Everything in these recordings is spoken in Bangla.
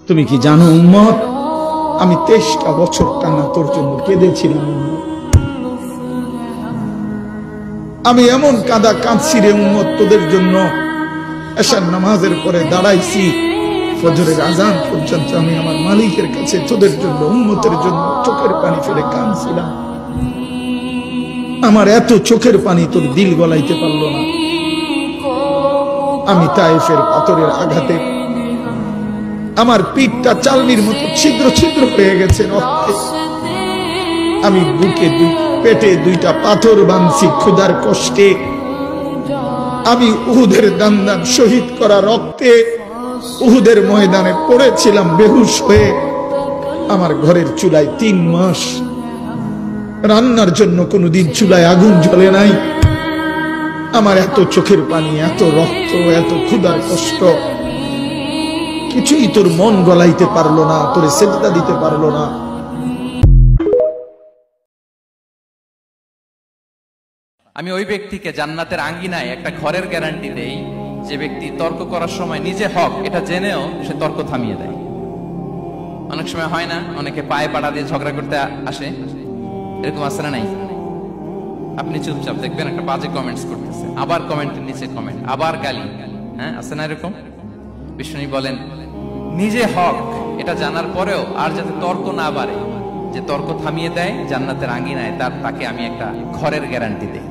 তুমি কি জানো উম্মত, আমি 23টা বছর টানা তোর জন্য কেঁদেছিলাম। আমি এমন কাঁদা কাঁদছি রে উম্মত তোদের জন্য, এশার নামাজের পরে দাঁড়াইছি ফজরের আজান পর্যন্ত আমি আমার মালিকের কাছে তোদের জন্য, উম্মতের জন্য চোখের পানি ফেলে কাঁদছিলাম। আমার এত চোখের পানি তোর দিল গলাইতে পারলো না। আমি তায়েফের পাথরের আঘাতে আমার পিঠটা চালনির মতো ছিদ্র ছিদ্র হয়ে গেছে রক্তে। আমি বুকে পেটে 2টা পাথর বাঁধছি ক্ষুধার কষ্টে। আমি উহুদের দান্দান শহীদ করা রক্তে উহুদের ময়দানে পড়েছিলাম বেহুশ হয়ে। আমার ঘরের চুলায় 3 মাস রান্নার জন্য কোনোদিন চুলায় আগুন জ্বলে নাই। আমার এত চোখের পানি, এত রক্ত, এত ক্ষুধার কষ্ট, কিছুই তোর মন গলাইতে পারলো না, তোরে সেজদা দিতে পারলো না। আমি ওই ব্যক্তিকে জান্নাতের আঙ্গিনায় একটা ঘরের গ্যারান্টি দেই যে ব্যক্তি তর্ক করার সময় নিজে হক এটা জেনেও সে তর্ক থামিয়ে দেয়। অনেক সময় হয় না, অনেকে পায়ে পাড়া দিয়ে ঝগড়া করতে আসে, এরকম আছে না নাই? আপনি চুপচাপ দেখবেন একটা বাজে কমেন্টস করতেছে, আবার কমেন্টের নিচে কমেন্ট, আবার গালি, হ্যাঁ আছে না এরকম? বিষ্ণু বলেন নিজে হক এটা জানার পরেও আর যাতে তর্ক না বাড়ে, যে তর্ক থামিয়ে দেয় জান্নাতের আঙ্গিনায়, তাকে আমি একটা ঘরের গ্যারান্টি দেই।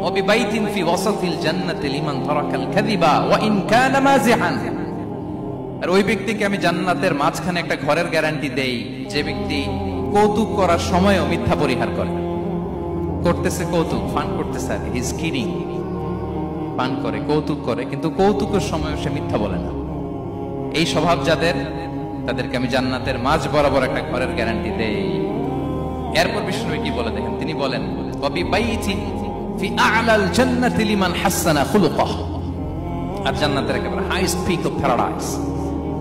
وببيت في وسط الجنة لمن ترك الكذب وإن كان مازحا। আর ওই ব্যক্তিকে আমি জান্নাতের মাঝখানে একটা ঘরের গ্যারান্টি দেই যে ব্যক্তি কৌতুক করার সময়ও মিথ্যা পরিহার করে। করতেছে কৌতুক, ফান করতেছে, আর হি ইজ কিডিং, পান করে, কৌতুক করে, কিন্তু কৌতুকের সময়ও সে মিথ্যা বলে না। এই স্বভাব যাদের, তাদেরকে আমি জান্নাতের মাঝ বরাবর একটা ঘরের গ্যারান্টি দেই। এরপর বিষ্ণু কি বলে দেখেন, তিনি বলেন ওয়াবিবাইতিন ফি আ'লাল জান্নাতি লিমান হাসানা খুলুকাহু। আর জান্নাতের একেবারে হাইস্ট পিক অফ প্যারাডাইস,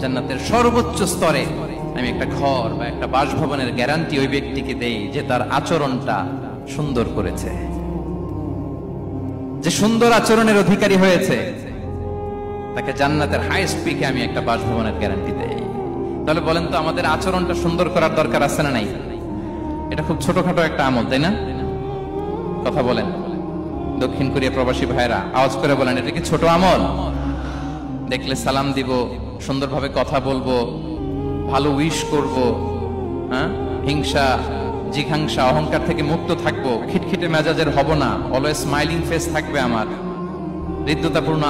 জান্নাতের সর্বোচ্চ স্তরে আমি একটা ঘর বা একটা বাসভবনের গ্যারান্টি ওই ব্যক্তিকে দেই যে তার আচরণটা সুন্দর করেছে, যে সুন্দর আচরণের অধিকারী হয়েছে, তাকে জান্নাতের হাইস্ট পিকে আমি একটা বাসভবনের গ্যারান্টি দেই। তাহলে বলেন তো আমাদের আচরণটা সুন্দর করার দরকার আছে না নাই? এটা খুব ছোটখাটো একটা আমল, তাই না? কথা বলেন, দক্ষিণ কোরিয়া প্রবাসী ভাইরা আওয়াজ করে বলেন, এটা কি ছোট আমল? দেখলে সালাম দিব, সুন্দরভাবে কথা বলবো, ভালো উইশ করব, হ্যাঁ, হিংসা জিঘাংসা অহংকার থেকে মুক্ত থাকবো, খিটখিটে মেজাজের হব না, অলওয়েজ স্মাইলিং ফেস থাকবে আমার, হৃদ্যতাপূর্ণ